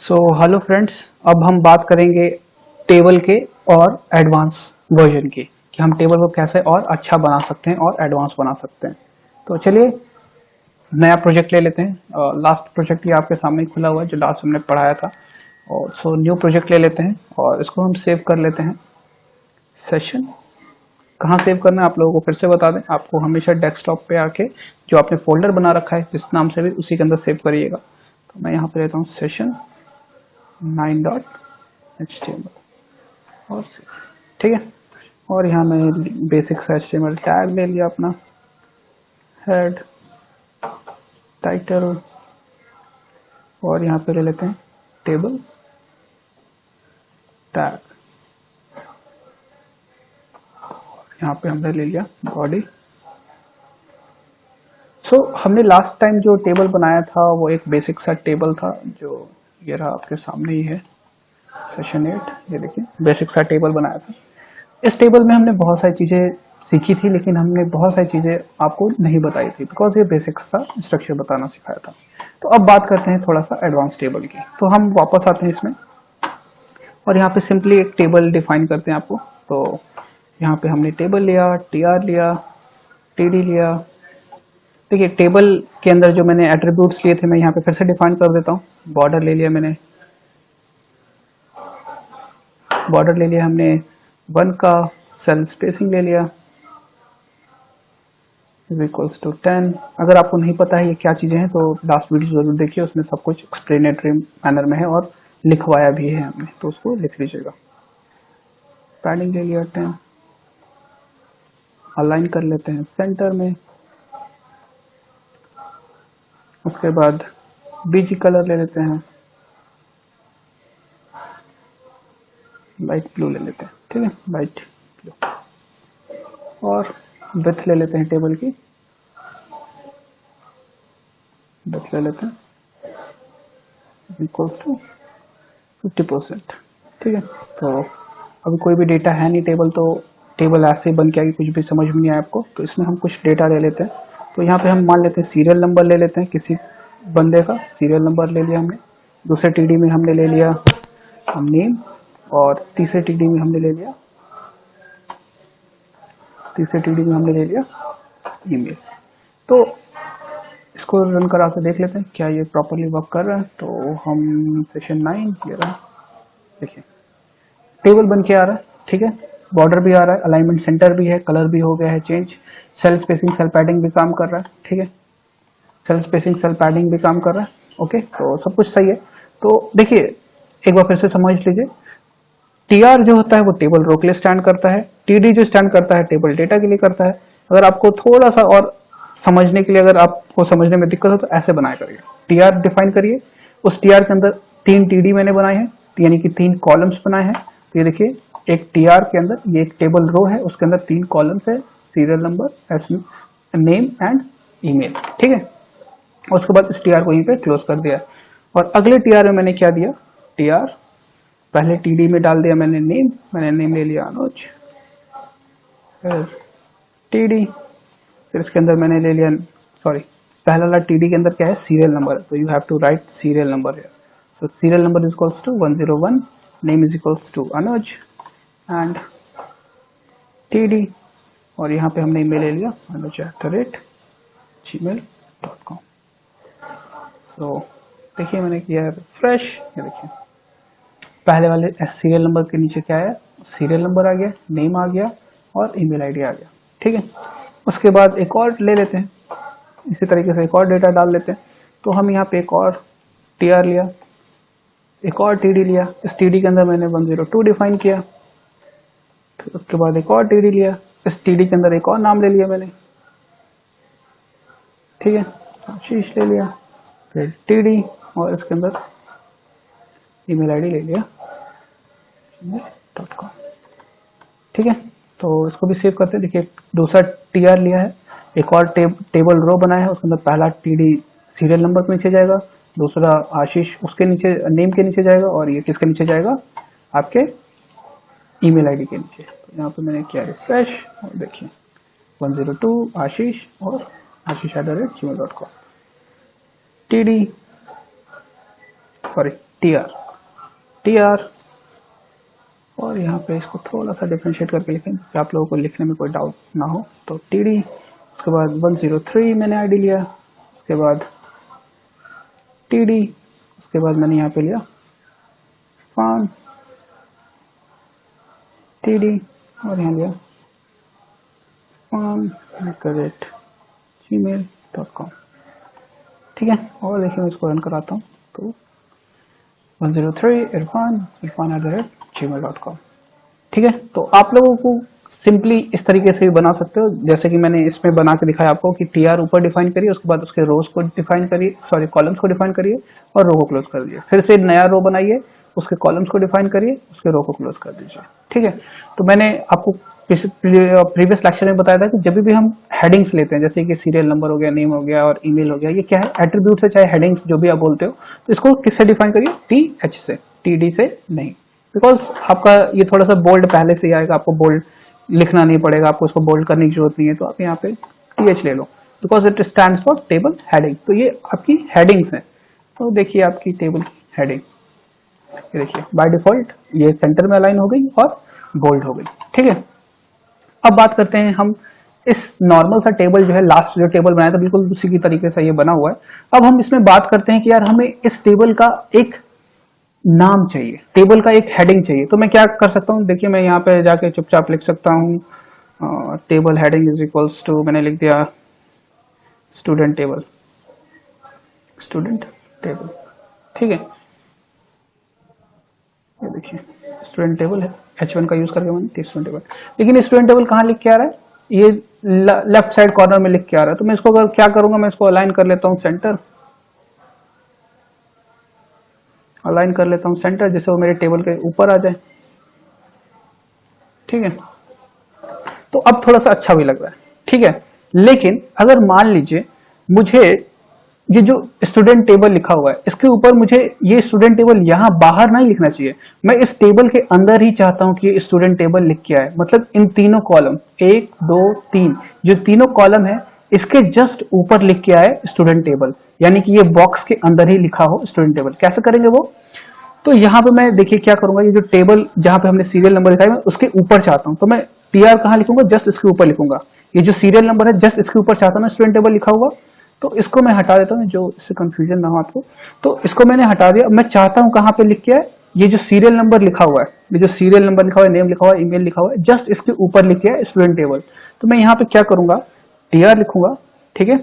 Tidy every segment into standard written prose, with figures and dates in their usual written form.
Hello friends, अब हम बात करेंगे टेबल के और एडवांस वर्जन की कि हम टेबल को कैसे और अच्छा बना सकते हैं और एडवांस बना सकते हैं। तो चलिए नया प्रोजेक्ट ले लेते हैं। लास्ट प्रोजेक्ट ये आपके सामने ही खुला हुआ है जो लास्ट हमने पढ़ाया था। और न्यू प्रोजेक्ट ले लेते हैं और इसको हम सेव कर लेते हैं। सेशन कहाँ सेव करना है आप लोगों को फिर से बता दें। आपको हमेशा डेस्कटॉप पे आके जो आपने फोल्डर बना रखा है जिस नाम से भी उसी के अंदर सेव करिएगा। तो मैं यहाँ पे लेता हूँ सेशन 9.html और ठीक है। और यहाँ मैं बेसिक सा HTML टैग ले लिया अपना, हेड, टाइटल, और यहाँ पे ले लेते हैं टेबल टैग। यहाँ पे हमने ले लिया बॉडी। हमने लास्ट टाइम जो टेबल बनाया था वो एक बेसिक सा टेबल था जो ये रहा आपके सामने ही है, सेशन 8। ये देखिए बेसिक सा टेबल बनाया था। इस टेबल में हमने बहुत सारी चीजें सीखी थी लेकिन हमने बहुत सारी चीजें आपको नहीं बताई थी बिकॉज ये बेसिक सा स्ट्रक्चर बताना सिखाया था। तो अब बात करते हैं थोड़ा सा एडवांस टेबल की। तो हम वापस आते हैं इसमें और यहाँ पे सिंपली एक टेबल डिफाइन करते हैं आपको। तो यहाँ पे हमने टेबल लिया, टीआर लिया, टीडी लिया। देखिए टेबल के अंदर जो मैंने एट्रीब्यूट्स लिए थे मैं यहाँ पे फिर से डिफाइन कर देता हूँ। बॉर्डर ले लिया मैंने, बॉर्डर ले लिया हमने 1 का, सेल स्पेसिंग ले लिया इज इक्वल्स टू 10। अगर आपको नहीं पता है ये क्या चीजें हैं तो लास्ट वीडियो जरूर देखिए, उसमें सब कुछ एक्सप्लेनेटरी मैनर में है और लिखवाया भी है हमने, तो उसको लिख लीजिएगा। पैडिंग ले लिया 10, अलाइन कर लेते हैं सेंटर में। उसके बाद बीजी कलर ले लेते हैं, लाइट ब्लू ले लेते हैं, ठीक है, लाइट ब्लू। और विड्थ ले लेते हैं टेबल की, विड्थ ले लेते हैं इक्वल्स टू 50%, ठीक है। तो अभी कोई भी डेटा है नहीं टेबल, तो टेबल ऐसे ही बन के आएगी, कुछ भी समझ में नहीं आया आपको। तो इसमें हम कुछ डेटा ले लेते हैं। तो यहाँ पे हम मान लेते हैं सीरियल नंबर ले लेते हैं, किसी बंदे का सीरियल नंबर ले लिया हमने। दूसरे टीडी में हमने ले लिया नेम, और तीसरे टीडी में हमने ले लिया ईमेल। तो इसको रन करा के देख लेते हैं क्या ये प्रॉपरली वर्क कर रहा है। तो हम सेशन 9 ले रहे हैं, देखिए टेबल बन के आ रहा है, ठीक है। बॉर्डर भी आ रहा है, अलाइनमेंट सेंटर भी है, कलर भी हो गया है change, cell spacing cell padding भी काम कर रहा है, ठीक है। सेल स्पेसिंग सेल पैडिंग भी काम कर रहा है, ओके। तो सब कुछ सही है। तो देखिए एक बार फिर से समझ लीजिए, टीआर जो होता है वो टेबल रो के लिए स्टैंड करता है, टीडी जो स्टैंड करता है टेबल डेटा के लिए करता है। अगर आपको थोड़ा सा और समझने के लिए, अगर आपको समझने में दिक्कत हो तो ऐसे बनाया करिए। टीआर डिफाइन करिए, उस टीआर के अंदर 3 टीडी मैंने बनाए हैं, यानी कि 3 कॉलम्स बनाए हैं। तो ये देखिए एक टीआर के अंदर ये एक टेबल रो है, उसके अंदर 3 कॉलम्स है, serial number, name and email, ठीक है। उसके बाद इस टीआर को यहीं पे क्लोज कर दिया। और अगले टीआर में मैंने क्या दिया, टीआर पहले टीडी में डाल दिया मैंने नेम ले लिया अनुज, फिर टीडी, फिर इसके अंदर मैंने ले लिया, सॉरी पहला वाला टीडी के अंदर क्या है, सीरियल नंबर, तो you have to write serial number here. So serial number is equals to 101, name is equals to Anuj and TD, और यहाँ पे हमने ईमेल ले लिया anuj@gmail.com। तो देखिए मैंने किया रिफ्रेश, ये देखिए पहले वाले सीरियल नंबर के नीचे क्या है, सीरियल नंबर आ गया, नेम आ गया और ईमेल आईडी आ गया, ठीक है। उसके बाद एक और ले लेते हैं, इसी तरीके से एक और डेटा डाल लेते हैं। तो हम यहाँ पे एक और टीआर लिया, एक और टीडी लिया, इस टीडी के अंदर मैंने 102 डिफाइन किया। फिर उसके बाद एक और टीडी लिया, इस टीडी के अंदर एक और नाम ले लिया मैंने, ठीक है, आशीष ले लिया, फिर टीडी और इसके अंदर ईमेल आईडी ले लिया .com, ठीक है। तो इसको भी सेव करते हैं। देखिए दूसरा टीआर लिया है, एक और टेबल रो बनाया है, उसके अंदर पहला टीडी सीरियल नंबर के नीचे जाएगा, दूसरा आशीष उसके नीचे नेम के नीचे जाएगा, और ये किसके नीचे जाएगा, आपके ईमेल आईडी के नीचे। तो यहाँ पे मैंने किया रिफ्रेश और देखिए 102 आशीष और आशीष@gmail.com, टीडी सॉरी टी आर, और यहाँ पे इसको थोड़ा सा डिफ्रेंशिएट करके लिखें जिससे आप लोगों को लिखने में कोई डाउट ना हो। तो टी डी, उसके बाद 103 मैंने आईडी लिया, उसके बाद टी डी, उसके बाद मैंने यहाँ पे लिया फान टी डी, और यहाँ लिया farm@gmail.com। ठीक है, और देखिए मैं इसको रन कराता हूँ। तो 103 irfan@gmail.com। ठीक है, तो आप लोगों को सिंपली इस तरीके से भी बना सकते हो, जैसे कि मैंने इसमें बना के दिखाया आपको कि टी आर ऊपर डिफाइन करिए, उसके बाद उसके रोज को डिफाइन करिए, सॉरी कॉलम्स को डिफाइन करिए और रो को क्लोज कर दीजिए। फिर से नया रो बनाइए, उसके कॉलम्स को डिफाइन करिए, उसके रो को क्लोज कर दीजिए। ठीक है, तो मैंने आपको प्रीवियस लेक्चर में बताया था कि जब भी हम हेडिंग्स लेते हैं, जैसे कि सीरियल नंबर हो गया, नेम हो गया और ईमेल हो गया, ये क्या है एट्रीब्यूट से, चाहे हेडिंग्स जो भी आप बोलते हो, तो इसको किससे डिफाइन करिए, टी एच से, टी डी से नहीं। बिकॉज आपका ये थोड़ा सा बोल्ड पहले से ही आएगा, आपको बोल्ड लिखना नहीं पड़ेगा, आपको इसको बोल्ड करने की जरूरत नहीं है। तो आप यहाँ पे टी एच ले लो, because it stand for table heading. तो ये आपकी हेडिंग्स हैं। तो देखिए आपकी टेबल हेडिंग, ये देखिए बाय डिफॉल्ट ये सेंटर में अलाइन हो गई और बोल्ड हो गई। ठीक है, अब बात करते हैं हम इस नॉर्मल सा टेबल जो है, लास्ट जो टेबल बनाया था बिल्कुल उसी की तरीके से ये बना हुआ है। अब हम इसमें बात करते हैं कि यार हमें इस टेबल का एक नाम चाहिए, टेबल का एक हेडिंग चाहिए। तो मैं क्या कर सकता हूँ, देखिए मैं यहाँ पे जाके चुपचाप लिख सकता हूँ table heading is equals to, मैंने लिख दिया स्टूडेंट टेबल, स्टूडेंट टेबल। ठीक है, ये देखिए स्टूडेंट टेबल है, H1 का यूज करके मैंने स्टूडेंट टेबल। लेकिन स्टूडेंट टेबल कहाँ लिख के आ रहा है, ये लेफ्ट साइड कॉर्नर में लिख के आ रहा है। तो मैं इसको अगर क्या करूंगा, मैं इसको अलाइन कर लेता हूँ सेंटर, अलाइन कर लेता हूँ सेंटर, जिससे वो मेरे टेबल के ऊपर आ जाए। ठीक है, तो अब थोड़ा सा अच्छा भी लग रहा है। ठीक है, लेकिन अगर मान लीजिए मुझे ये जो स्टूडेंट टेबल लिखा हुआ है, इसके ऊपर मुझे ये स्टूडेंट टेबल यहाँ बाहर नहीं लिखना चाहिए, मैं इस टेबल के अंदर ही चाहता हूं कि ये स्टूडेंट टेबल लिख के आए। मतलब इन तीनों कॉलम 1 2 3 जो तीनों कॉलम है, इसके जस्ट ऊपर लिख के आए स्टूडेंट टेबल, यानी कि ये बॉक्स के अंदर ही लिखा हो स्टूडेंट टेबल। कैसे करेंगे वो, तो यहाँ पे मैं देखिए क्या करूंगा, ये जो टेबल जहां पे हमने सीरियल नंबर लिखा है, मैं उसके ऊपर चाहता हूं, तो मैं टीआर कहां लिखूंगा, जस्ट इसके ऊपर लिखूंगा। ये जो सीरियल नंबर है जस्ट इसके ऊपर चाहता हूं स्टूडेंट टेबल लिखा हुआ, तो इसको मैं हटा देता हूँ, जो इससे कंफ्यूजन ना हो आपको। तो इसको मैंने हटा दिया। मैं चाहता हूं कहां पे लिख के आए, ये जो सीरियल नंबर लिखा हुआ है, ये जो सीरियल नंबर लिखा हुआ है, नेम लिखा हुआ है, ईमेल लिखा हुआ है, जस्ट इसके ऊपर लिख के आए स्टूडेंट टेबल। तो मैं यहाँ पे क्या करूंगा, टीआर लिखूंगा, ठीक है,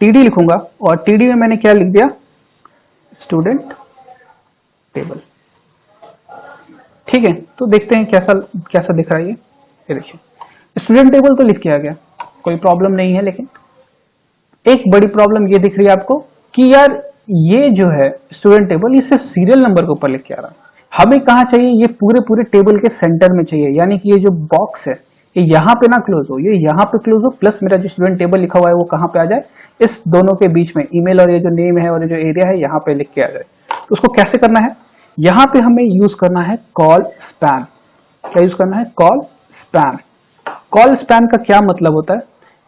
टीडी लिखूंगा, और टीडी में मैंने क्या लिख दिया, स्टूडेंट टेबल। ठीक है, तो देखते हैं कैसा कैसा दिख रहा है ये देखिए स्टूडेंट टेबल तो लिख के आ गया, कोई प्रॉब्लम नहीं है। लेकिन एक बड़ी प्रॉब्लम ये दिख रही है आपको कि यार ये जो है स्टूडेंट टेबल, ये सिर्फ सीरियल नंबर के ऊपर लिख के आ रहा है। हमें कहाँ चाहिए, ये पूरे पूरे टेबल के सेंटर में चाहिए, यानी कि ये जो बॉक्स है ये यहाँ पे ना क्लोज हो, ये यहाँ पे क्लोज हो, प्लस मेरा जो स्टूडेंट टेबल लिखा हुआ है वो कहाँ पे आ जाए, इस दोनों के बीच में, ईमेल और ये जो नेम है और ये जो एरिया है यहाँ पे लिख के आ जाए। तो उसको कैसे करना है, यहाँ पे हमें यूज करना है कॉल स्पैन। क्या यूज करना है, कॉल स्पैन। कॉल स्पैन का क्या मतलब होता है,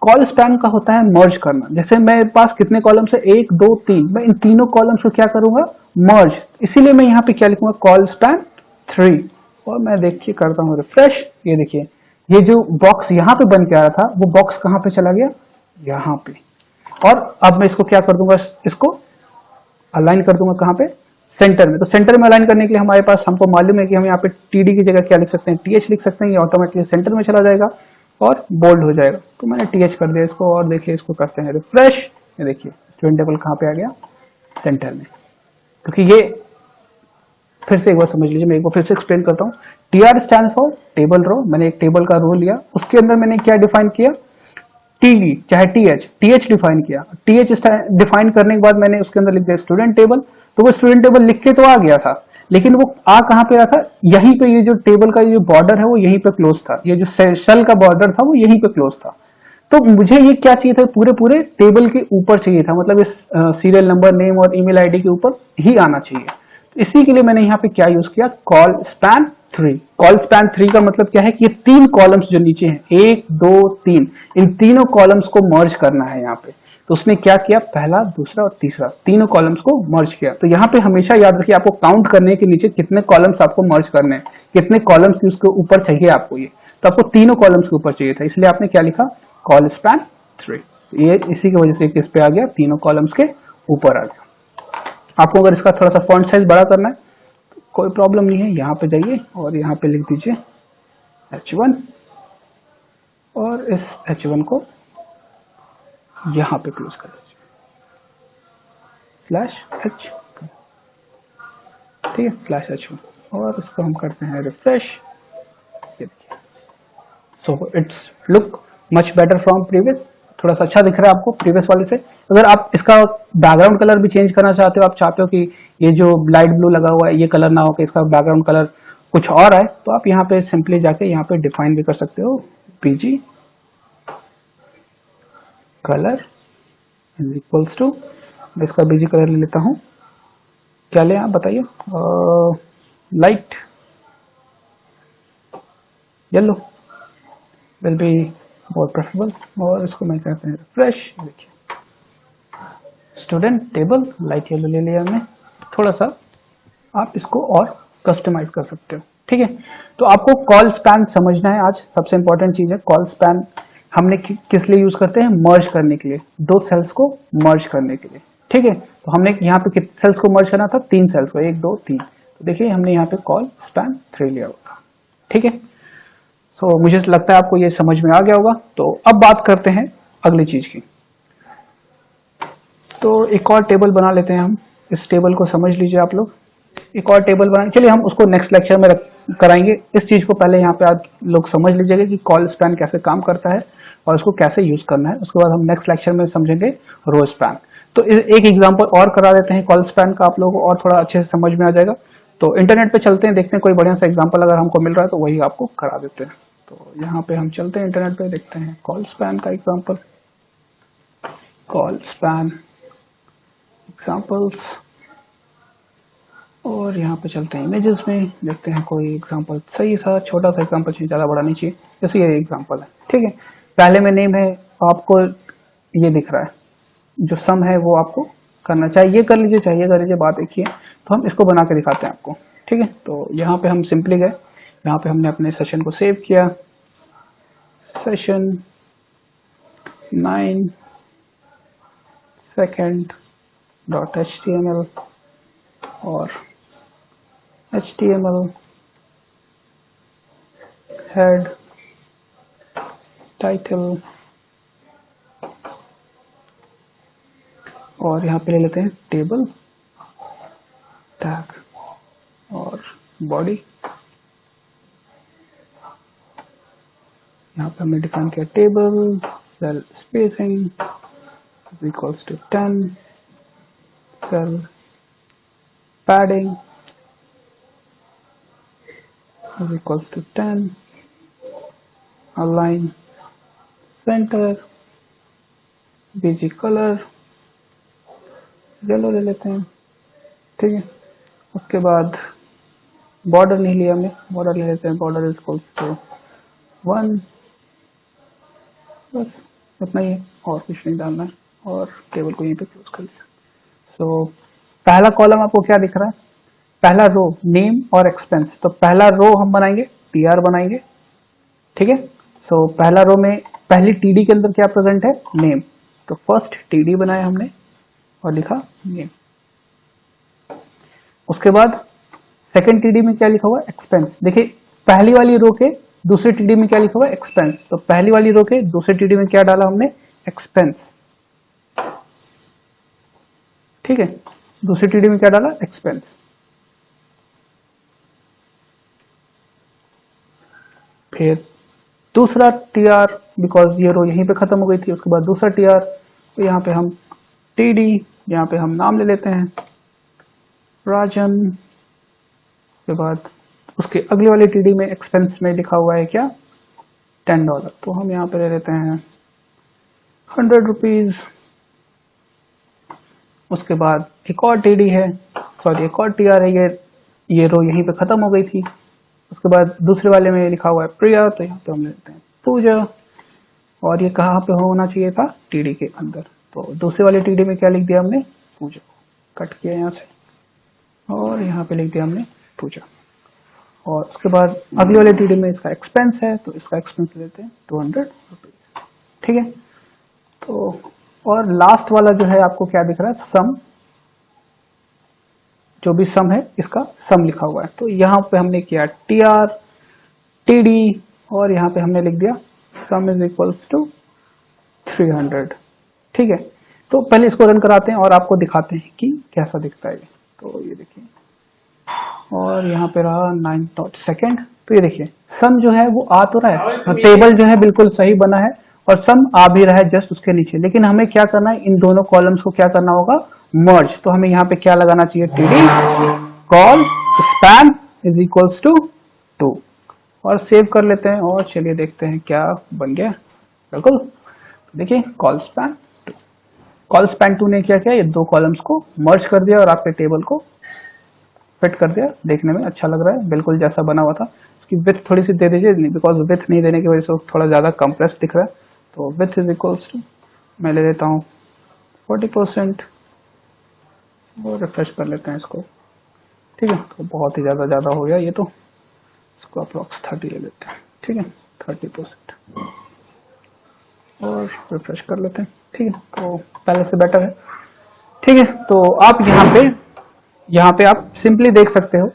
कॉल स्पैन का होता है मर्ज करना। जैसे मेरे पास कितने कॉलम्स है, 1 2 3, मैं इन तीनों कॉलम्स को क्या करूंगा, मर्ज। इसीलिए मैं यहाँ पे क्या लिखूंगा, कॉल स्पैन 3। और मैं देखिए करता हूँ रिफ्रेश, ये देखिए ये जो बॉक्स यहाँ पे बन के आ रहा था, वो बॉक्स कहाँ पे चला गया, यहाँ पे। और अब मैं इसको क्या कर दूंगा, इसको अलाइन कर दूंगा कहाँ पे, सेंटर में। तो सेंटर में अलाइन करने के लिए हमारे पास, हमको मालूम है कि हम यहाँ पे टीडी की जगह क्या लिख सकते हैं, टीएच लिख सकते हैं, ये ऑटोमेटिकली सेंटर में चला जाएगा और बोल्ड हो जाएगा। तो मैंने टीएच कर दिया इसको, और देखिए इसको करते हैं रिफ्रेश, ये देखिए स्टूडेंट टेबल कहाँ पे आ गया, सेंटर में। क्योंकि ये फिर से एक बार समझ लीजिए, मैं एक बार फिर से एक्सप्लेन करता हूँ। TR stand for table row, मैंने एक टेबल का रो लिया, उसके अंदर मैंने क्या डिफाइन किया, टीडी चाहे टीएच डिफाइन किया। टीएच डिफाइन करने के बाद मैंने उसके अंदर लिख दिया स्टूडेंट टेबल। तो वो स्टूडेंट टेबल लिख के तो आ गया था, लेकिन वो आ कहाँ पे रहा था, यहीं पे, ये जो टेबल का जो बॉर्डर है वो यहीं पे क्लोज था, ये जो सेल का बॉर्डर था वो यहीं पे क्लोज था। तो मुझे ये क्या चाहिए था, पूरे पूरे टेबल के ऊपर चाहिए था, मतलब इस सीरियल नंबर, नेम और ईमेल आईडी के ऊपर ही आना चाहिए। तो इसी के लिए मैंने यहाँ पे क्या यूज किया, कॉल स्पैन 3। कॉल स्पैन 3 का मतलब क्या है कि ये 3 कॉलम्स जो नीचे हैं, 1 2 3, इन तीनों कॉलम्स को मर्ज करना है यहाँ पे। तो उसने क्या किया, पहला दूसरा और तीसरा तीनों कॉलम्स को मर्ज किया। तो यहाँ पे हमेशा याद रखिए आपको काउंट करने के नीचे कितने कॉलम्स आपको मर्ज करने हैं, कितने कॉलम्स उसके ऊपर चाहिए आपको, ये तो आपको तीनों कॉलम्स के ऊपर चाहिए था, इसलिए आपने क्या लिखा, कॉल स्पैन 3। ये इसी की वजह से किस पे आ गया, तीनों कॉलम्स के ऊपर आ गया। आपको अगर इसका थोड़ा सा फॉन्ट साइज बड़ा करना है तो कोई प्रॉब्लम नहीं है, यहाँ पे जाइए और यहाँ पे लिख दीजिए H1 और इस H1 को यहाँ पे क्लोज कर दीजिए /H, ठीक है, /H1 और इसको हम करते हैं रिफ्रेश। ये देखिए, so it's look much better from previous, थोड़ा सा अच्छा दिख रहा है आपको प्रीवियस वाले से। अगर आप इसका बैकग्राउंड कलर भी चेंज करना चाहते हो, आप चाहते हो कि ये जो लाइट ब्लू लगा हुआ है ये कलर ना हो कि इसका बैकग्राउंड कलर कुछ और है, तो आप यहाँ पे सिंपली जाके यहाँ पे डिफाइन भी कर सकते हो, PG colour is equals to, इसका बीजी कलर ले लेता हूँ, क्या लें आप बताइए, light yellow will be more preferable, और इसको मैं कहते हैं रिफ्रेश। देखिए स्टूडेंट टेबल लाइट येलो ले लिया हमने, थोड़ा सा आप इसको और कस्टमाइज कर सकते हो, ठीक है। तो आपको कॉल स्पैन समझना है, आज सबसे इंपॉर्टेंट चीज है कॉल स्पैन। हमने किस लिए यूज करते हैं, मर्ज करने के लिए, दो सेल्स को मर्ज करने के लिए, ठीक है। तो हमने यहाँ पे कितने सेल्स को मर्ज करना था, 3 सेल्स को, 1 2 3, तो देखिए हमने यहाँ पे कॉल स्पैन 3 लिया होगा, ठीक है। तो मुझे लगता है आपको ये समझ में आ गया होगा। तो अब बात करते हैं अगली चीज की। तो एक और टेबल बना लेते हैं हम, इस टेबल को समझ लीजिए आप लोग, एक और टेबल बनाएंगे, चलिए हम उसको नेक्स्ट लेक्चर में कराएंगे। इस चीज को पहले यहाँ पे आप लोग समझ लीजिएगा कि कॉल स्पैन कैसे काम करता है और उसको कैसे यूज करना है, उसके बाद हम नेक्स्ट लेक्चर में समझेंगे रो स्पैन। तो एक एग्जांपल और करा देते हैं कॉल स्पैन का, आप लोगों को और थोड़ा अच्छे से समझ में आ जाएगा। तो इंटरनेट पे चलते हैं, देखते हैं कोई बढ़िया सा एग्जांपल अगर हमको मिल रहा है तो वही आपको करा देते हैं। तो यहाँ पे हम चलते हैं इंटरनेट पे, देखते हैं कॉल स्पैन का एग्जाम्पल, कॉल स्पैन एग्जाम्पल्स, और यहाँ पे चलते हैं इमेजेस में, देखते हैं कोई एग्जांपल सही सा छोटा सा एग्जांपल चाहिए, ज़्यादा बड़ा नहीं चाहिए, जैसे ये एग्जांपल है, ठीक है। पहले में नेम है, आपको ये दिख रहा है, जो सम है वो आपको करना, चाहे ये कर लीजिए चाहे ये कर लीजिए, बात एक ही है। तो हम इसको बना के दिखाते हैं आपको, ठीक है। तो यहाँ पे हम सिंपली गए, यहाँ पे हमने अपने सेशन को सेव किया, सेशन 9 second.html और HTML head टाइटल, और यहाँ पे ले लेते हैं टेबल टैग और बॉडी, यहाँ पे हमने डिफाइन किया table cell spacing equals to 10, cell padding is equals to 10, align center, BG colour yellow ले लेते हैं, ठीक है। उसके बाद बॉर्डर नहीं लिया हमने, बॉर्डर ले लेते हैं, बॉर्डर इज इक्वल्स टू 1, बस इतना ही है और कुछ नहीं डालना है, और टेबल को यहीं पे क्लोज कर लिया। सो पहला कॉलम आपको क्या दिख रहा है, पहला रो नेम और एक्सपेंस, तो पहला रो हम बनाएंगे टीआर बनाएंगे, ठीक है। सो पहला रो में पहली टीडी के अंदर क्या प्रेजेंट है, नेम, तो फर्स्ट टीडी बनाया हमने और लिखा नेम। उसके बाद सेकंड टीडी में क्या लिखा हुआ है, एक्सपेंस। देखिए पहली वाली रो के दूसरी टीडी में क्या लिखा हुआ है, एक्सपेंस, तो पहली वाली रो के दूसरी टीडी में क्या डाला हमने, एक्सपेंस, ठीक है। दूसरी टीडी में क्या डाला, एक्सपेंस। फिर दूसरा टीआर, बिकॉज ये रो यहीं पे खत्म हो गई थी, उसके बाद दूसरा टीआर, तो यहाँ पे हम टीडी, यहाँ पे हम नाम ले लेते हैं राजन, के बाद उसके अगली वाली टीडी में एक्सपेंस में लिखा हुआ है क्या, $10, तो हम यहाँ पे ले लेते हैं ₹100। उसके बाद एक और टीडी है, सॉरी एक और टीआर है, ये रो यहीं पे खत्म हो गई थी। उसके बाद दूसरे वाले में लिखा हुआ है प्रिया, तो यहाँ पे हम लेते हैं पूजा, और ये कहाँ पे होना चाहिए था, टीडी के अंदर, तो दूसरी वाली टीडी में क्या लिख दिया हमने, पूजा, कट किया यहाँ से और यहाँ पे लिख दिया हमने पूजा। और उसके बाद अगली वाली टीडी में इसका एक्सपेंस है, तो इसका एक्सपेंस लेते हैं 200 रुपीज, ठीक है। तो और लास्ट वाला जो है आपको क्या दिख रहा है, सम, जो भी सम है इसका सम लिखा हुआ है। तो यहाँ पे हमने किया TR TD और यहाँ पे हमने लिख दिया सम इज इक्वल्स टू 300, ठीक है। तो पहले इसको रन कराते हैं और आपको दिखाते हैं कि कैसा दिखता है। तो ये देखिए, और यहाँ पे रहा 9 सेकेंड। तो ये देखिए सम जो है वो आ तो रहा है, टेबल जो है बिल्कुल सही बना है और सम आ भी रहा है जस्ट उसके नीचे, लेकिन हमें क्या करना है, इन दोनों कॉलम्स को क्या करना होगा, मर्ज। तो हमें यहाँ पे क्या लगाना चाहिए, TD colspan is equals to 2 और सेव कर लेते हैं और चलिए देखते हैं क्या बन गया। बिल्कुल देखिए कॉल स्पैन 2, कॉल स्पैन 2 ने क्या किया, ये दो कॉलम्स को मर्ज कर दिया और आपके टेबल को फिट कर दिया। देखने में अच्छा लग रहा है, बिल्कुल जैसा बना हुआ था। इसकी विड्थ थोड़ी सी दे दीजिए, बिकॉज विड्थ नहीं देने की वजह से थोड़ा ज्यादा कंप्रेस दिख रहा है। तो विड्थ इज इक्वल्स टू, मैं ले लेता हूँ 40% और रिफ्रेश कर लेते हैं इसको, ठीक है। तो बहुत ही ज्यादा हो गया ये, तो इसको अप्रोक्स 30 ले लेते हैं, ठीक है, 30% और रिफ्रेश कर लेते हैं, ठीक है। तो पहले से बेटर है, ठीक है। तो आप यहाँ पे आप सिंपली देख सकते हो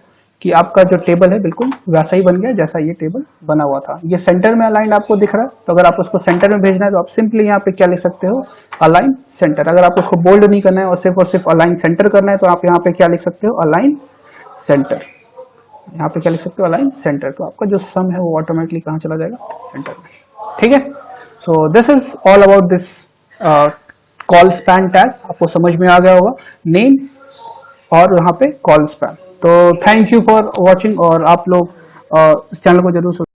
कि आपका जो टेबल है बिल्कुल वैसा ही बन गया जैसा ये टेबल बना हुआ था। ये सेंटर में अलाइन आपको दिख रहा है, तो अगर आप उसको सेंटर में भेजना है तो आप सिंपली यहाँ पे क्या लिख सकते हो, अलाइन सेंटर। अगर आप उसको बोल्ड नहीं करना है और सिर्फ अलाइन सेंटर करना है तो आप यहाँ पे क्या लिख सकते हो, अलाइन सेंटर। यहाँ पे क्या लिख सकते हो, अलाइन सेंटर। तो आपका जो सम है वो ऑटोमेटिकली कहाँ चला जाएगा, सेंटर में, ठीक है। So this is all about this call span tag. आपको समझ में आ गया होगा, नेम और यहाँ पे कॉल स्पैन। तो थैंक यू फॉर वॉचिंग और आप लोग इस चैनल को जरूर